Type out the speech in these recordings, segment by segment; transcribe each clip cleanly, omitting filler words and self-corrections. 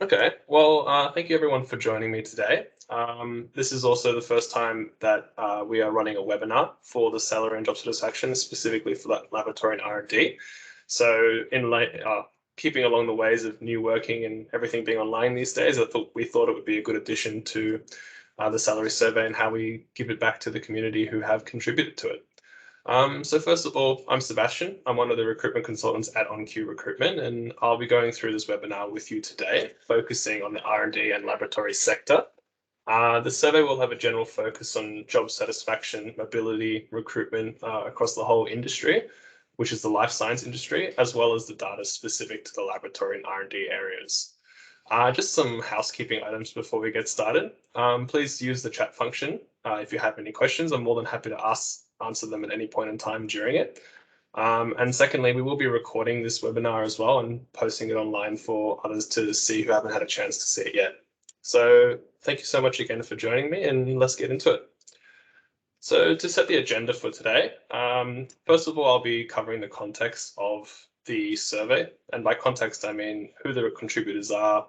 Okay, well, thank you everyone for joining me today. This is also the first time that we are running a webinar for the salary and job satisfaction, specifically for that laboratory and R&D. So keeping along the ways of new working and everything being online these days, we thought it would be a good addition to the salary survey and how we give it back to the community who have contributed to it. So first of all, I'm Sebastian. I'm one of the recruitment consultants at OnQ Recruitment, and I'll be going through this webinar with you today, focusing on the R&D and laboratory sector. The survey will have a general focus on job satisfaction, mobility, recruitment across the whole industry, which is the life science industry, as well as the data specific to the laboratory and R&D areas. Just some housekeeping items before we get started. Please use the chat function if you have any questions. I'm more than happy to answer them at any point in time during it. And secondly, we will be recording this webinar as well and posting it online for others to see who haven't had a chance to see it yet. So thank you so much again for joining me, and let's get into it. So to set the agenda for today, first of all, I'll be covering the context of the survey. And by context, I mean who the contributors are,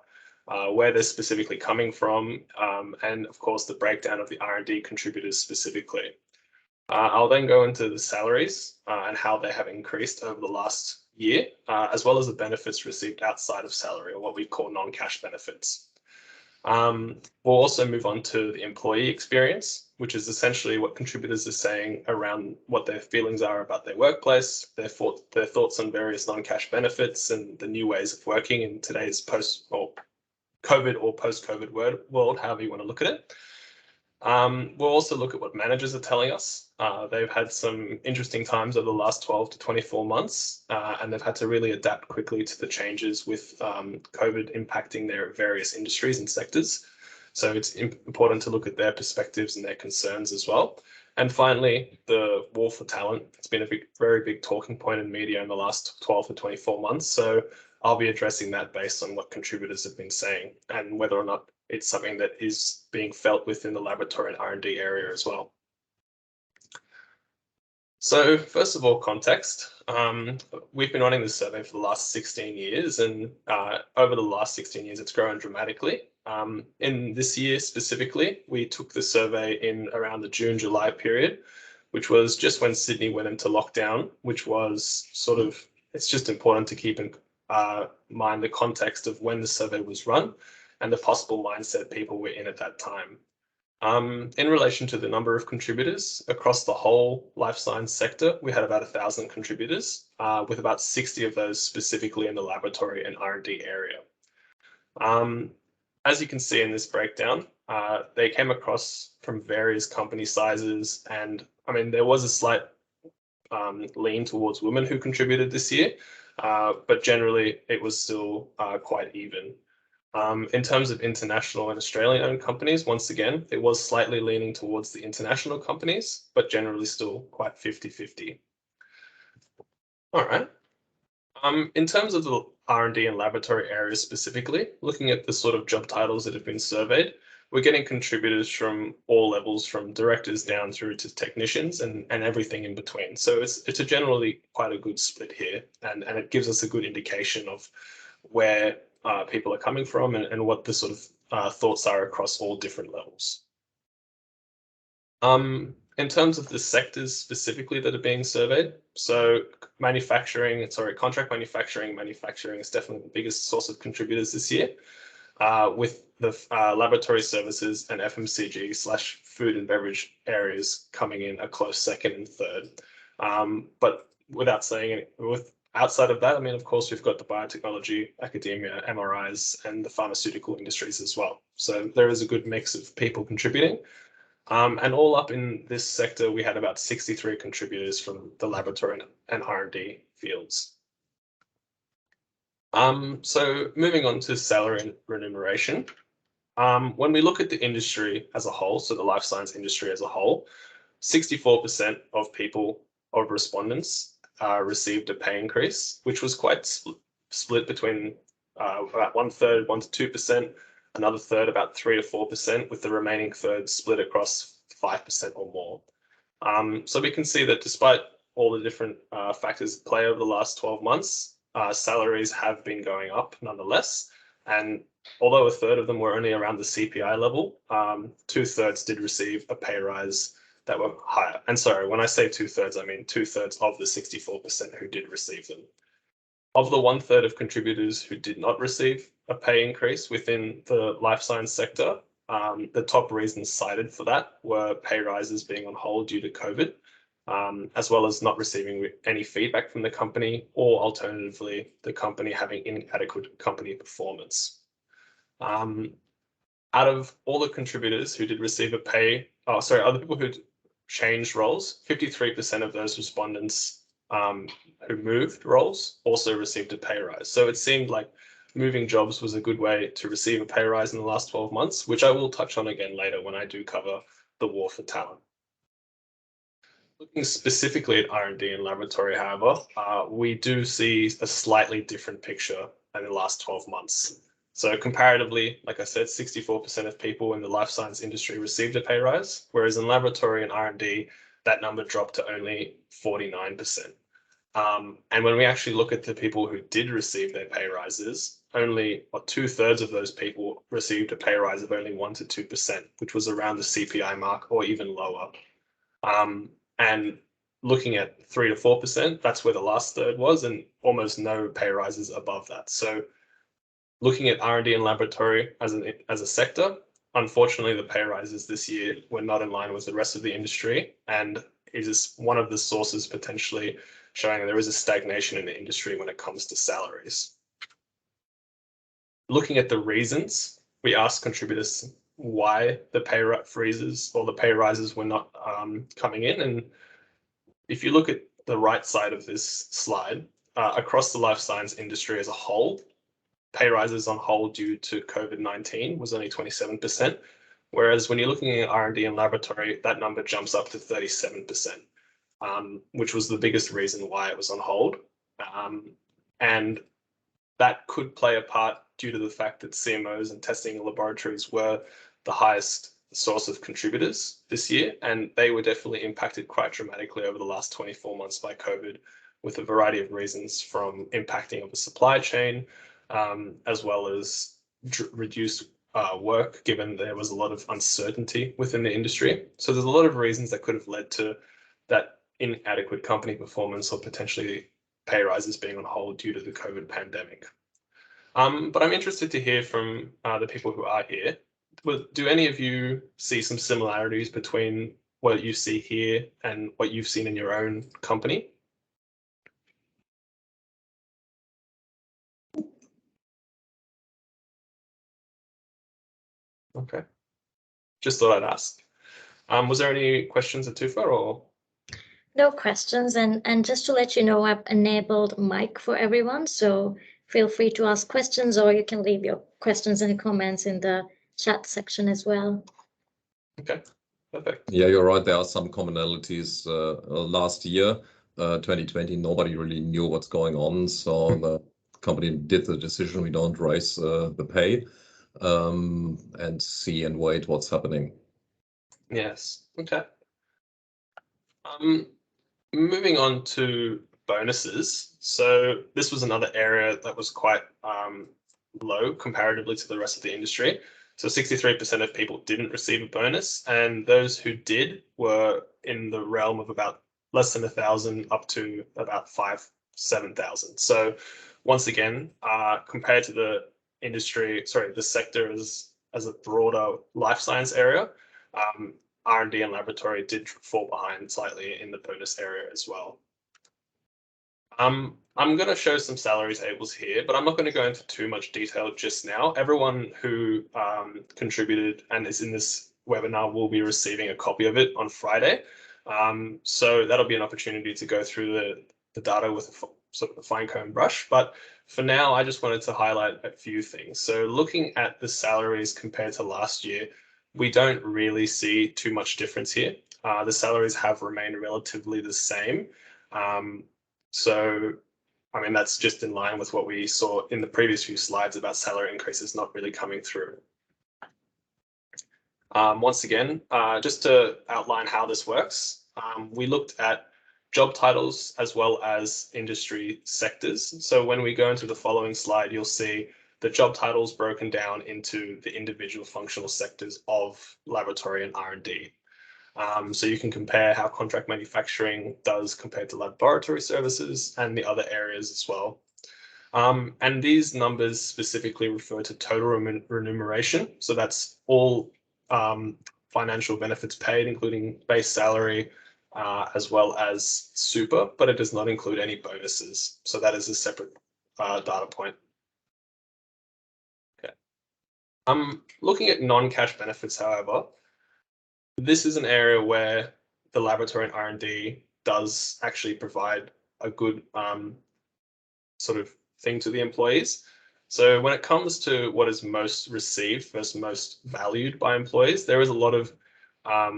where they're specifically coming from, and of course, the breakdown of the R&D contributors specifically. I'll then go into the salaries and how they have increased over the last year, as well as the benefits received outside of salary, or what we call non-cash benefits. We'll also move on to the employee experience, which is essentially what contributors are saying around what their feelings are about their workplace, their thoughts on various non-cash benefits and the new ways of working in today's post-COVID or post-COVID world, however you want to look at it. We'll also look at what managers are telling us. They've had some interesting times over the last 12 to 24 months, and they've had to really adapt quickly to the changes with COVID impacting their various industries and sectors. So it's important to look at their perspectives and their concerns as well. And finally, the war for talent. It's been a very big talking point in media in the last 12 to 24 months. So I'll be addressing that based on what contributors have been saying and whether or not it's something that is being felt within the laboratory and R&D area as well. So first of all, context. We've been running this survey for the last 16 years, and over the last 16 years, it's grown dramatically. In this year specifically, we took the survey in around the June-July period, which was just when Sydney went into lockdown, which was it's just important to keep in mind the context of when the survey was run and the possible mindset people were in at that time. In relation to the number of contributors across the whole life science sector, we had about 1,000 contributors, with about 60 of those specifically in the laboratory and R&D area. As you can see in this breakdown, they came across from various company sizes, and I mean, there was a slight lean towards women who contributed this year, but generally it was still quite even. In terms of international and Australian-owned companies, once again, it was slightly leaning towards the international companies, but generally still quite 50-50. All right. In terms of the R&D and laboratory areas specifically, looking at the sort of job titles that have been surveyed, we're getting contributors from all levels, from directors down through to technicians and everything in between. So it's a generally quite a good split here, and it gives us a good indication of where people are coming from and what the sort of thoughts are across all different levels. In terms of the sectors specifically that are being surveyed, so contract manufacturing is definitely the biggest source of contributors this year, with the laboratory services and FMCG/food and beverage areas coming in a close second and third. But without saying it, outside of that, I mean, of course, we've got the biotechnology, academia, MRIs, and the pharmaceutical industries as well. So there is a good mix of people contributing. And all up in this sector, we had about 63 contributors from the laboratory and R&D fields. So moving on to salary and remuneration. When we look at the industry as a whole, so the life science industry as a whole, 64% of respondents received a pay increase, which was quite split between about 1/3, 1% to 2%, another third, about 3% to 4%, with the remaining third split across 5% or more. So we can see that despite all the different factors at play over the last 12 months, salaries have been going up nonetheless, And although a third of them were only around the CPI level, 2/3 did receive a pay rise that were higher. And sorry, when I say 2/3, I mean 2/3 of the 64% who did receive them. Of the 1/3 of contributors who did not receive a pay increase within the life science sector, the top reasons cited for that were pay rises being on hold due to COVID, as well as not receiving any feedback from the company, or alternatively, the company having inadequate company performance. Out of all the contributors who did receive a pay, other people who changed roles, 53% of those respondents who moved roles also received a pay rise. So it seemed like moving jobs was a good way to receive a pay rise in the last 12 months, which I will touch on again later when I do cover the war for talent. Looking specifically at R&D and laboratory, however, we do see a slightly different picture in the last 12 months. So comparatively, like I said, 64% of people in the life science industry received a pay rise, whereas in laboratory and R&D, that number dropped to only 49%. And when we actually look at the people who did receive their pay rises, only 2/3 of those people received a pay rise of only 1 to 2%, which was around the CPI mark or even lower. And looking at 3 to 4%, that's where the last third was, and almost no pay rises above that. So looking at R&D and laboratory as a sector, unfortunately, the pay rises this year were not in line with the rest of the industry, and it is one of the sources potentially showing there is a stagnation in the industry when it comes to salaries. Looking at the reasons, we asked contributors why the pay freezes or the pay rises were not coming in. And if you look at the right side of this slide, across the life science industry as a whole, pay rises on hold due to COVID-19 was only 27%, whereas when you're looking at R&D and laboratory, that number jumps up to 37%, which was the biggest reason why it was on hold. And that could play a part due to the fact that CMOs and testing laboratories were the highest source of contributors this year, and they were definitely impacted quite dramatically over the last 24 months by COVID, with a variety of reasons from impacting of the supply chain, as well as reduced work, given there was a lot of uncertainty within the industry. So there's a lot of reasons that could have led to that inadequate company performance or potentially pay rises being on hold due to the COVID pandemic. But I'm interested to hear from the people who are here. Do any of you see some similarities between what you see here and what you've seen in your own company? Okay. Just thought I'd ask. Was there any questions at Tufa or? No questions, and just to let you know, I've enabled mic for everyone, so feel free to ask questions, or you can leave your questions and comments in the chat section as well. Okay, perfect. Yeah, you're right. There are some commonalities. Last year, 2020, nobody really knew what's going on, so the company did the decision, we don't raise the pay, and see and wait what's happening. Yes, okay. Moving on to bonuses. So this was another area that was quite low comparatively to the rest of the industry. So 63% of people didn't receive a bonus, and those who did were in the realm of about less than 1,000 up to about 5,000-7,000. So once again, compared to the industry, the sector as a broader life science area, R&D and laboratory did fall behind slightly in the bonus area as well. I'm going to show some salary tables here, but I'm not going to go into too much detail just now. Everyone who contributed and is in this webinar will be receiving a copy of it on Friday. So that'll be an opportunity to go through the data with a sort of a fine comb brush. But for now, I just wanted to highlight a few things. So looking at the salaries compared to last year, we don't really see too much difference here. The salaries have remained relatively the same. So, I mean, that's just in line with what we saw in the previous few slides about salary increases not really coming through. Once again, just to outline how this works, we looked at job titles as well as industry sectors. So when we go into the following slide, you'll see the job titles broken down into the individual functional sectors of laboratory and R&D. So you can compare how contract manufacturing does compared to laboratory services and the other areas as well. And these numbers specifically refer to total remuneration. So that's all financial benefits paid, including base salary, as well as super, but it does not include any bonuses. So that is a separate data point. Okay. Looking at non-cash benefits, however, this is an area where the laboratory and R&D does actually provide a good sort of thing to the employees. So when it comes to what is most received versus most valued by employees, there is a lot of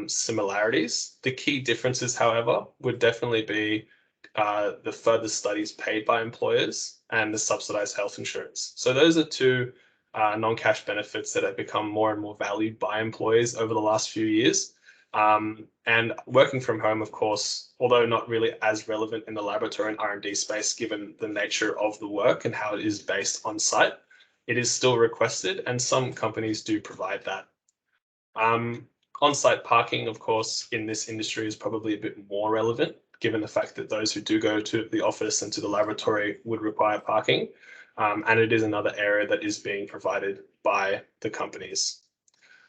similarities. The key differences, however, would definitely be the further studies paid by employers and the subsidized health insurance. So those are two non-cash benefits that have become more and more valued by employees over the last few years. And working from home, of course, although not really as relevant in the laboratory and R&D space, given the nature of the work and how it is based on site, it is still requested, and some companies do provide that. On-site parking, of course, in this industry is probably a bit more relevant, given the fact that those who do go to the office and to the laboratory would require parking. And it is another area that is being provided by the companies.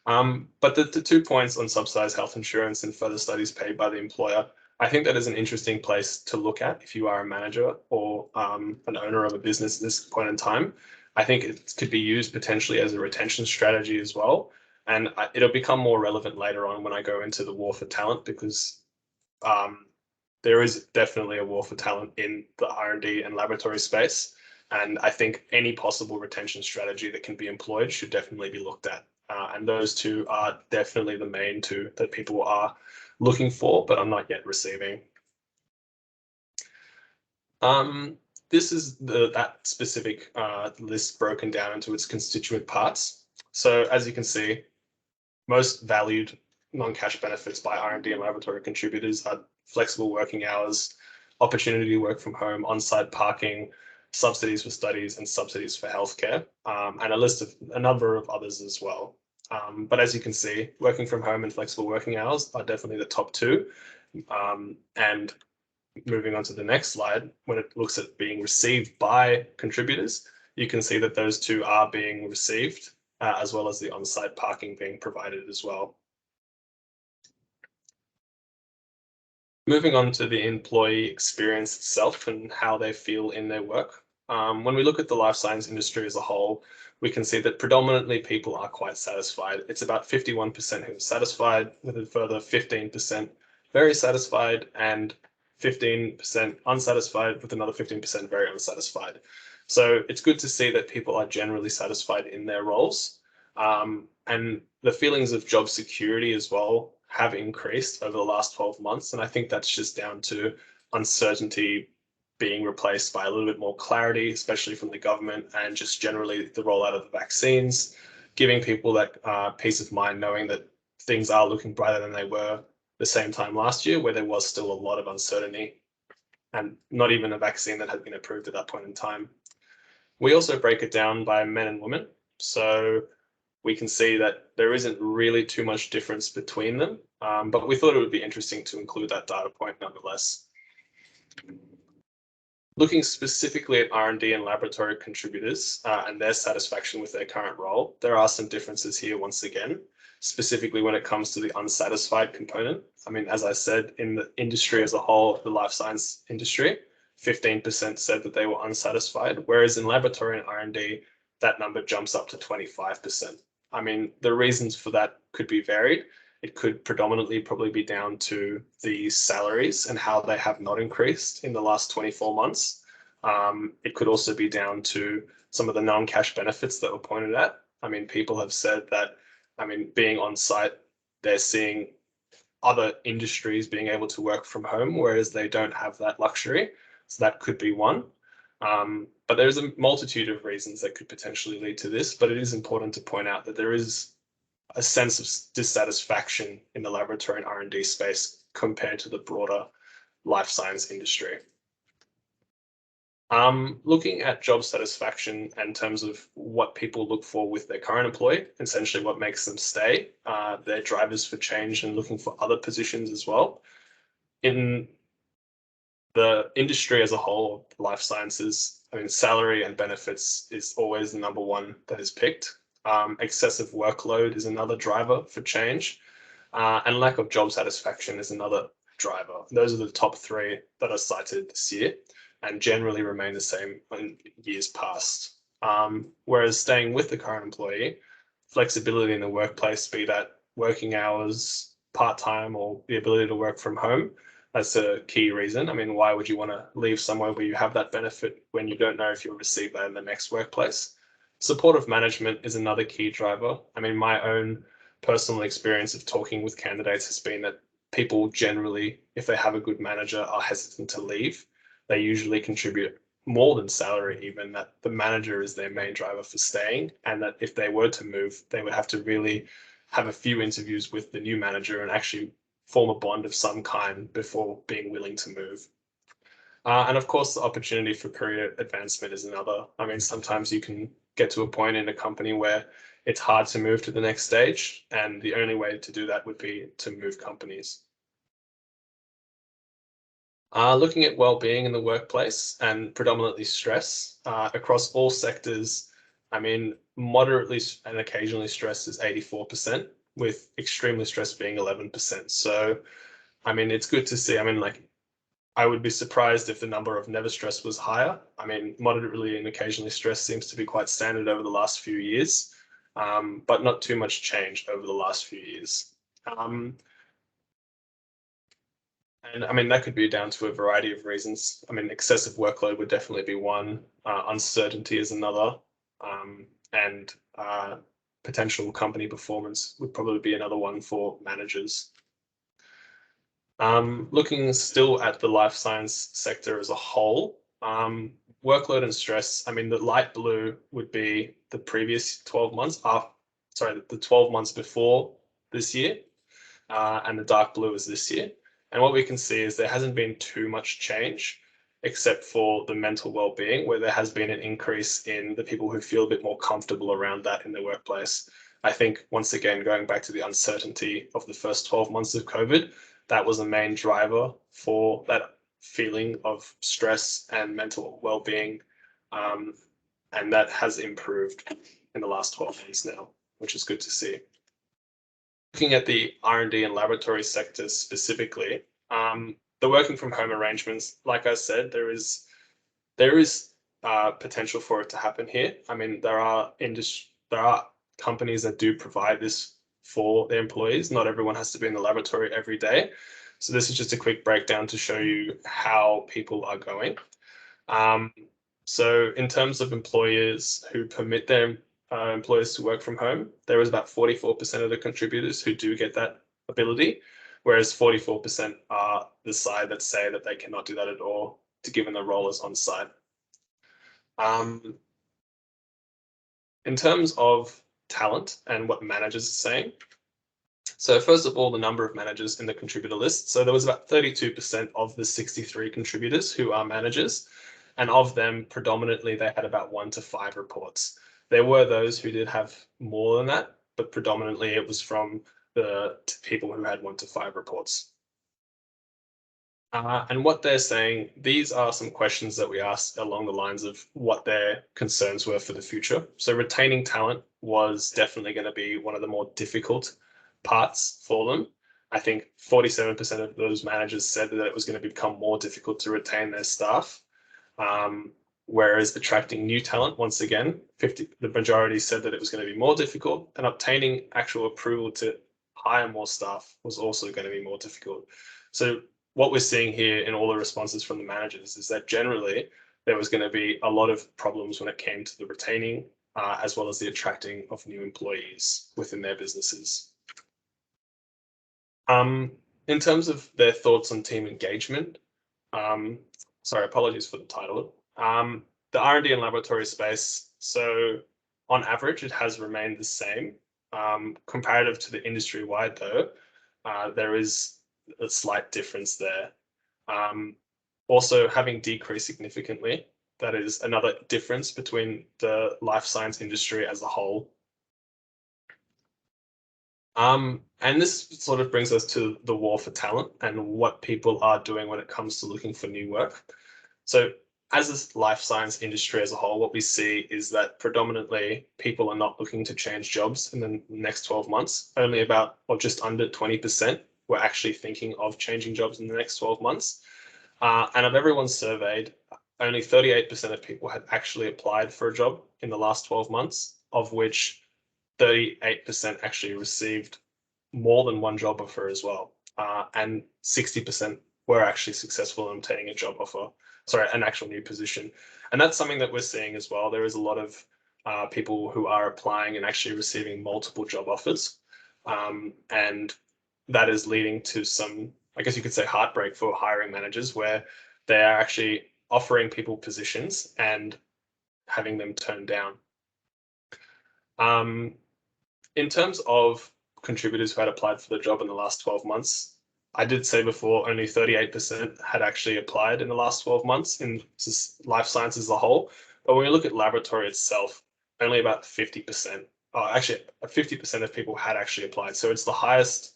But the 2 points on subsidized health insurance and further studies paid by the employer, I think that is an interesting place to look at if you are a manager or an owner of a business at this point in time. I think it could be used potentially as a retention strategy as well. And it'll become more relevant later on when I go into the war for talent, because there is definitely a war for talent in the R&D and laboratory space. And I think any possible retention strategy that can be employed should definitely be looked at. And those two are definitely the main two that people are looking for, but are not yet receiving. This is that specific list broken down into its constituent parts. So as you can see, most valued non-cash benefits by R&D and laboratory contributors are flexible working hours, opportunity to work from home, on-site parking, subsidies for studies, and subsidies for healthcare, and a number of others as well. But as you can see, working from home and flexible working hours are definitely the top two. And moving on to the next slide, when it looks at being received by contributors, you can see that those two are being received, as well as the on-site parking being provided as well. Moving on to the employee experience itself and how they feel in their work. When we look at the life science industry as a whole, we can see that predominantly people are quite satisfied. It's about 51% who are satisfied, with a further 15% very satisfied and 15% unsatisfied, with another 15% very unsatisfied. So it's good to see that people are generally satisfied in their roles. And the feelings of job security as well have increased over the last 12 months. And I think that's just down to uncertainty being replaced by a little bit more clarity, especially from the government, and just generally the rollout of the vaccines, giving people that peace of mind, knowing that things are looking brighter than they were the same time last year, where there was still a lot of uncertainty and not even a vaccine that had been approved at that point in time. We also break it down by men and women. So we can see that there isn't really too much difference between them, but we thought it would be interesting to include that data point nonetheless. Looking specifically at R&D and laboratory contributors and their satisfaction with their current role, there are some differences here once again, specifically when it comes to the unsatisfied component. I mean, as I said, in the industry as a whole, the life science industry, 15% said that they were unsatisfied, whereas in laboratory and R&D, that number jumps up to 25%. I mean, the reasons for that could be varied. It could predominantly probably be down to the salaries and how they have not increased in the last 24 months. It could also be down to some of the non-cash benefits that were pointed at. I mean, people have said that, I mean, being on site, they're seeing other industries being able to work from home, whereas they don't have that luxury. So that could be one. But there's a multitude of reasons that could potentially lead to this, but it is important to point out that there is a sense of dissatisfaction in the laboratory and R&D space compared to the broader life science industry. Looking at job satisfaction in terms of what people look for with their current employee, essentially what makes them stay, their drivers for change and looking for other positions as well. In the industry as a whole, life sciences, I mean, salary and benefits is always the number one that is picked. Excessive workload is another driver for change, and lack of job satisfaction is another driver. Those are the top three that are cited this year and generally remain the same in years past. Whereas staying with the current employee, flexibility in the workplace, be that working hours, part-time, or the ability to work from home, that's a key reason. I mean, why would you want to leave somewhere where you have that benefit when you don't know if you'll receive that in the next workplace? Supportive management is another key driver. I mean, my own personal experience of talking with candidates has been that people generally, if they have a good manager, are hesitant to leave. They usually contribute more than salary, even, that the manager is their main driver for staying, and that if they were to move, they would have to really have a few interviews with the new manager and actually form a bond of some kind before being willing to move. And of course, the opportunity for career advancement is another. I mean, sometimes you can get to a point in a company where it's hard to move to the next stage, and the only way to do that would be to move companies. Looking at well-being in the workplace and predominantly stress across all sectors, I mean, moderately and occasionally stress is 84%, with extremely stressed being 11%. So, I mean, it's good to see. I mean, like, I would be surprised if the number of never stressed was higher. I mean, moderately and occasionally stressed seems to be quite standard over the last few years, but not too much change over the last few years. And I mean, that could be down to a variety of reasons. I mean, excessive workload would definitely be one, uncertainty is another, and potential company performance would probably be another one for managers. Looking still at the life science sector as a whole, workload and stress, I mean, the light blue would be the previous 12 months, the 12 months before this year, and the dark blue is this year. And what we can see is there hasn't been too much change, except for the mental well-being, where there has been an increase in the people who feel a bit more comfortable around that in the workplace. I think, once again, going back to the uncertainty of the first 12 months of COVID, that was the main driver for that feeling of stress and mental well-being. And that has improved in the last 12 months now, which is good to see. Looking at the R&D and laboratory sectors specifically, the working from home arrangements, like I said, there is potential for it to happen here. I mean, there are companies that do provide this for their employees. Not everyone has to be in the laboratory every day. So this is just a quick breakdown to show you how people are going. So in terms of employers who permit their employees to work from home, there is about 44% of the contributors who do get that ability, whereas 44% are the side that say that they cannot do that at all, given the role is on site. In terms of talent and what managers are saying, so first of all, the number of managers in the contributor list. So there was about 32% of the 63 contributors who are managers, and of them, predominantly, they had about 1 to 5 reports. There were those who did have more than that, but predominantly it was from the people who had 1 to 5 reports. And what they're saying, these are some questions that we asked along the lines of what their concerns were for the future. So retaining talent was definitely going to be one of the more difficult parts for them. I think 47% of those managers said that it was going to become more difficult to retain their staff. Whereas attracting new talent, once again, the majority said that it was going to be more difficult, and obtaining actual approval to hire more staff was also going to be more difficult. So what we're seeing here in all the responses from the managers is that generally there was going to be a lot of problems when it came to the retaining as well as the attracting of new employees within their businesses. In terms of their thoughts on team engagement, sorry, apologies for the title. The R&D and laboratory space, so on average, it has remained the same. Comparative to the industry-wide, though, there is a slight difference there. Also, having decreased significantly, that is another difference between the life science industry as a whole. And this sort of brings us to the war for talent and what people are doing when it comes to looking for new work. So as a life science industry as a whole, what we see is that predominantly people are not looking to change jobs in the next 12 months. Only about, or just under 20% were actually thinking of changing jobs in the next 12 months. And of everyone surveyed, only 38% of people had actually applied for a job in the last 12 months, of which 38% actually received more than one job offer as well. And 60% were actually successful in obtaining a job offer, an actual new position. And that's something that we're seeing as well. There is a lot of people who are applying and actually receiving multiple job offers. And that is leading to some, I guess you could say, heartbreak for hiring managers, where they are actually offering people positions and having them turned down. In terms of contributors who had applied for the job in the last 12 months, I did say before, only 38% had actually applied in the last 12 months in life sciences as a whole. But when we look at laboratory itself, only about 50%, actually 50% of people had actually applied. So it's the highest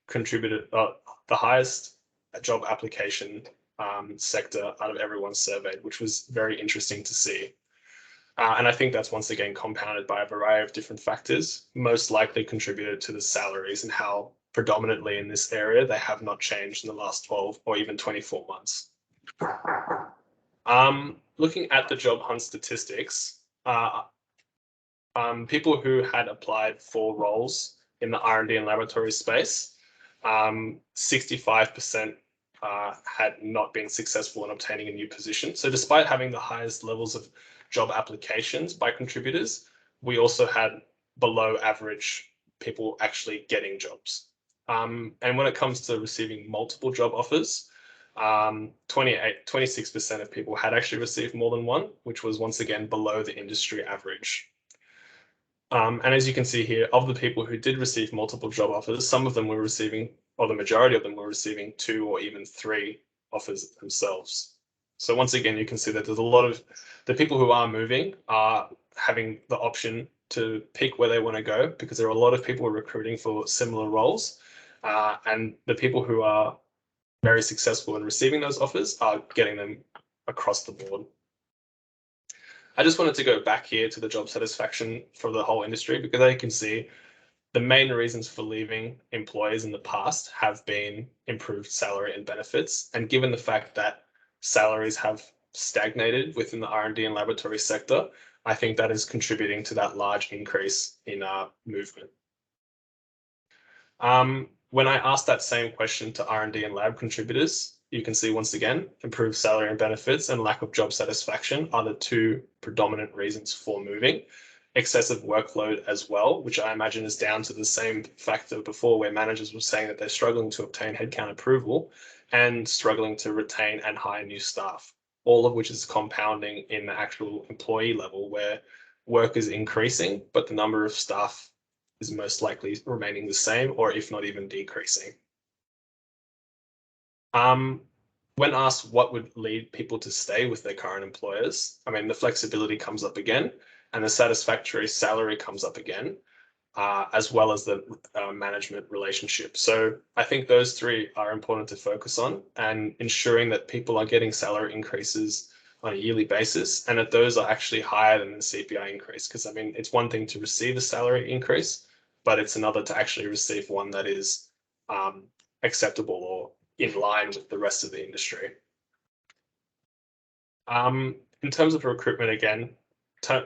contributor, the highest job application sector out of everyone surveyed, which was very interesting to see. And I think that's once again compounded by a variety of different factors, most likely contributed to the salaries and how predominantly in this area they have not changed in the last 12 or even 24 months. Looking at the job hunt statistics, people who had applied for roles in the R&D and laboratory space, 65% had not been successful in obtaining a new position. So despite having the highest levels of job applications by contributors, we also had below average people actually getting jobs. And when it comes to receiving multiple job offers, 26% of people had actually received more than one, which was once again below the industry average. And as you can see here, of the people who did receive multiple job offers, some of them were receiving, or the majority of them were receiving 2 or even 3 offers themselves. So once again, you can see that there's a lot of the people who are moving are having the option to pick where they want to go, because there are a lot of people recruiting for similar roles. And the people who are very successful in receiving those offers are getting them across the board. I just wanted to go back here to the job satisfaction for the whole industry, because as you can see, the main reasons for leaving employers in the past have been improved salary and benefits. And given the fact that salaries have stagnated within the R&D and laboratory sector, I think that is contributing to that large increase in movement. When I asked that same question to R&D and lab contributors, you can see once again, improved salary and benefits and lack of job satisfaction are the 2 predominant reasons for moving. Excessive workload as well, which I imagine is down to the same factor before, where managers were saying that they're struggling to obtain headcount approval and struggling to retain and hire new staff, all of which is compounding in the actual employee level, where work is increasing, but the number of staff is most likely remaining the same, or if not even decreasing. When asked what would lead people to stay with their current employers, I mean, the flexibility comes up again, and the satisfactory salary comes up again, as well as the management relationship. So I think those 3 are important to focus on, and ensuring that people are getting salary increases on a yearly basis, and that those are actually higher than the CPI increase. Because I mean, it's one thing to receive a salary increase, but it's another to actually receive one that is acceptable or in line with the rest of the industry. In terms of recruitment, again,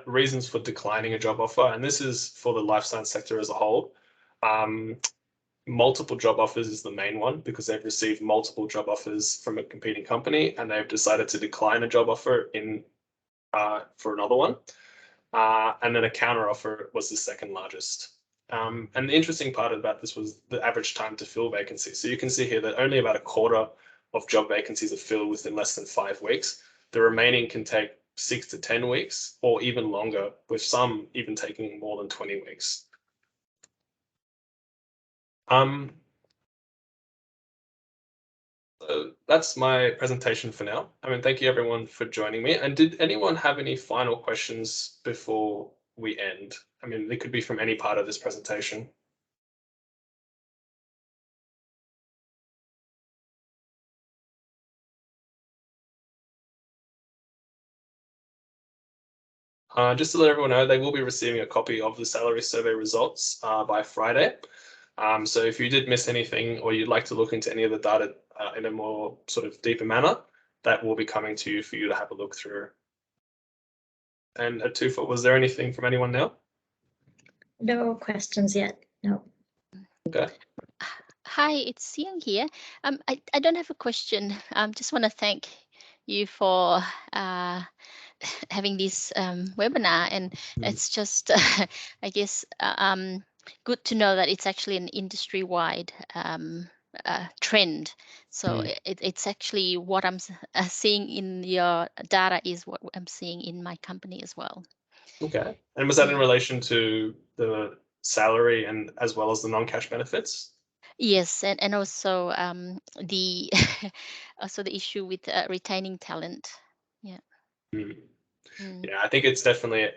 reasons for declining a job offer, and this is for the life science sector as a whole. Multiple job offers is the main one, because they've received multiple job offers from a competing company and they've decided to decline a job offer for another one. And then a counter offer was the second largest. And the interesting part about this was the average time to fill vacancies. So you can see here that only about a quarter of job vacancies are filled within less than 5 weeks. The remaining can take 6 to 10 weeks or even longer, with some even taking more than 20 weeks. So that's my presentation for now. I mean, thank you everyone for joining me. And did anyone have any final questions before we end? I mean, they could be from any part of this presentation. Just to let everyone know, they will be receiving a copy of the salary survey results by Friday. So if you did miss anything or you'd like to look into any of the data in a more sort of deeper manner, that will be coming to you for you to have a look through. And Atufa, was there anything from anyone now? No questions yet, no. Okay. Hi, it's Sian here. I don't have a question. Just want to thank you for having this webinar, and it's just, I guess, good to know that it's actually an industry-wide trend. So it's actually what I'm seeing in your data is what I'm seeing in my company as well. Okay. And was that in relation to the salary and as well as the non-cash benefits? Yes, and also the also the issue with retaining talent. Yeah. Yeah, I think it's definitely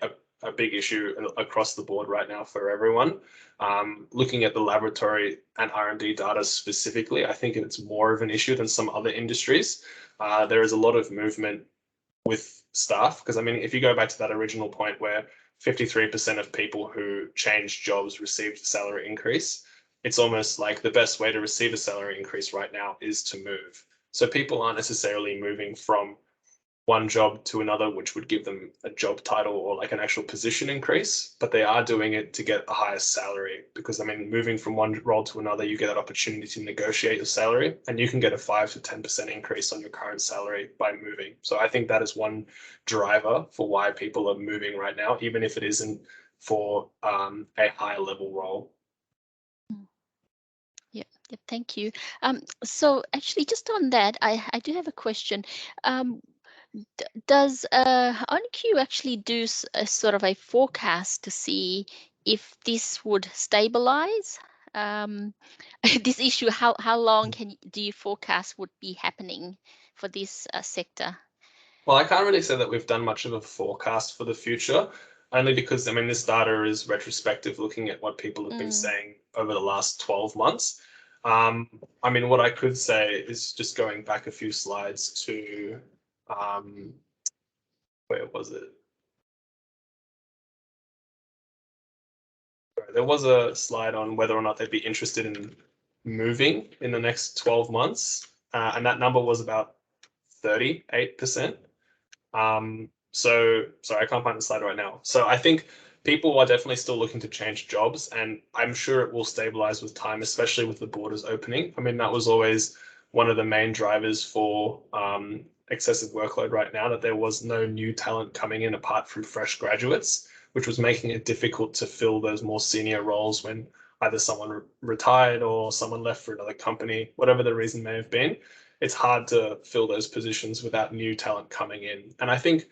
a big issue across the board right now for everyone. Looking at the laboratory and R&D data specifically, I think it's more of an issue than some other industries. There is a lot of movement with staff, because I mean, if you go back to that original point where 53% of people who changed jobs received a salary increase, it's almost like the best way to receive a salary increase right now is to move. So people aren't necessarily moving from one job to another, which would give them a job title or like an actual position increase, but they are doing it to get a higher salary, because I mean, moving from one role to another, you get that opportunity to negotiate your salary, and you can get a 5 to 10% increase on your current salary by moving. So I think that is one driver for why people are moving right now, even if it isn't for a higher level role. Yeah, thank you. So actually, just on that, I do have a question. Does OnQ actually do a sort of a forecast to see if this would stabilize this issue? How long do you forecast would be happening for this sector? Well, I can't really say that we've done much of a forecast for the future, only because I mean, this data is retrospective, looking at what people have been saying over the last 12 months. I mean, what I could say is just going back a few slides to where was it? There was a slide on whether or not they'd be interested in moving in the next 12 months, and that number was about 38%. So sorry, I can't find the slide right now. So I think people are definitely still looking to change jobs, and I'm sure it will stabilize with time, especially with the borders opening. I mean, that was always one of the main drivers for excessive workload right now, that there was no new talent coming in apart from fresh graduates, which was making it difficult to fill those more senior roles when either someone retired or someone left for another company, whatever the reason may have been. It's hard to fill those positions without new talent coming in. And I think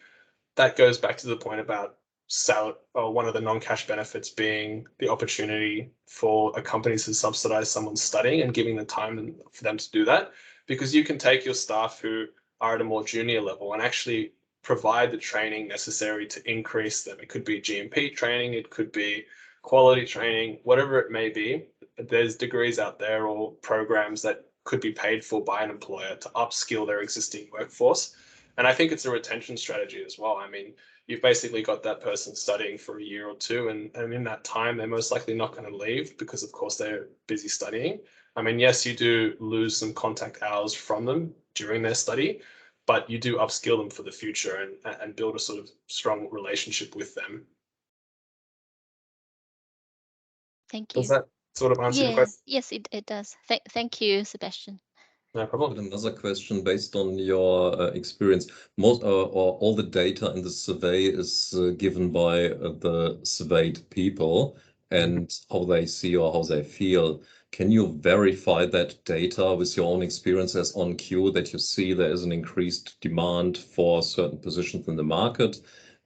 that goes back to the point about one of the non-cash benefits being the opportunity for a company to subsidize someone studying and giving the time for them to do that, because you can take your staff who are at a more junior level and actually provide the training necessary to increase them. It could be GMP training, it could be quality training, whatever it may be. There's degrees out there or programs that could be paid for by an employer to upskill their existing workforce. And I think it's a retention strategy as well. I mean, you've basically got that person studying for a year or two, and in that time, they're most likely not going to leave because, of course, they're busy studying. I mean, yes, you do lose some contact hours from them during their study, but you do upskill them for the future and build a sort of strong relationship with them. Thank you. Does that sort of answer your question? Yes, it does. Thank you, Sebastian. No problem. Another question based on your experience. Most or all the data in the survey is given by the surveyed people and how they see or how they feel. Can you verify that data with your own experience as OnQ, that you see there is an increased demand for certain positions in the market?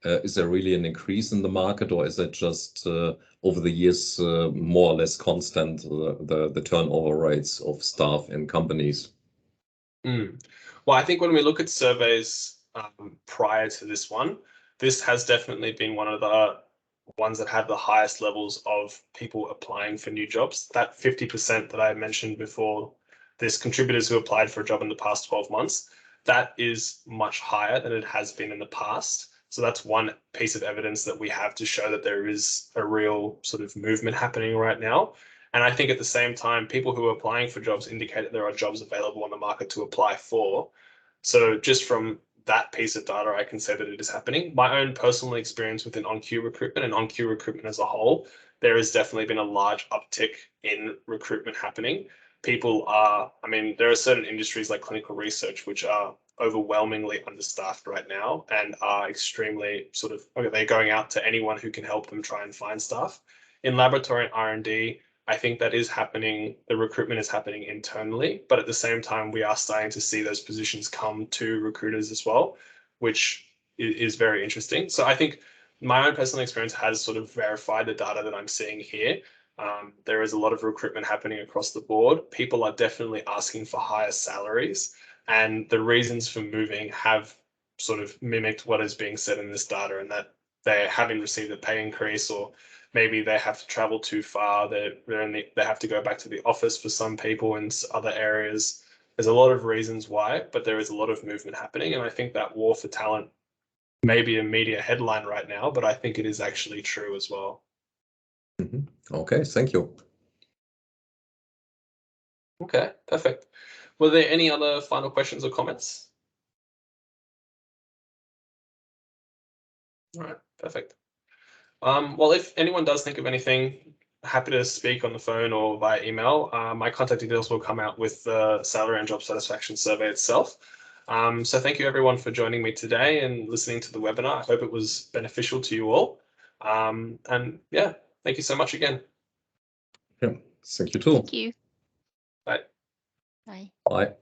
Is there really an increase in the market, or is that just over the years more or less constant, the turnover rates of staff in companies? Well, I think when we look at surveys prior to this one, this has definitely been one of the ones that have the highest levels of people applying for new jobs. That 50% that I mentioned before, this contributors who applied for a job in the past 12 months, that is much higher than it has been in the past. So that's one piece of evidence that we have to show that there is a real sort of movement happening right now. And I think at the same time, people who are applying for jobs indicate that there are jobs available on the market to apply for. So just from that piece of data, I can say that it is happening. My own personal experience within on-queue recruitment and on-queue recruitment as a whole, there has definitely been a large uptick in recruitment happening. People are, I mean, there are certain industries like clinical research, which are overwhelmingly understaffed right now and are extremely sort of, they're going out to anyone who can help them try and find staff. In laboratory and R&D, I think that is happening, the recruitment is happening internally, but at the same time, we are starting to see those positions come to recruiters as well, which is very interesting. So I think my own personal experience has sort of verified the data that I'm seeing here. There is a lot of recruitment happening across the board. People are definitely asking for higher salaries, and the reasons for moving have sort of mimicked what is being said in this data, and that they haven't received a pay increase, or maybe they have to travel too far. They have to go back to the office for some people in other areas. There's a lot of reasons why, but there is a lot of movement happening. And I think that war for talent may be a media headline right now, but I think it is actually true as well. Okay, thank you. Okay, perfect. Were there any other final questions or comments? All right, perfect. Well, if anyone does think of anything, happy to speak on the phone or via email. My contact details will come out with the salary and job satisfaction survey itself. So thank you everyone for joining me today and listening to the webinar. I hope it was beneficial to you all. And yeah, thank you so much again. Yeah, thank you too. Thank you. Bye. Bye. Bye.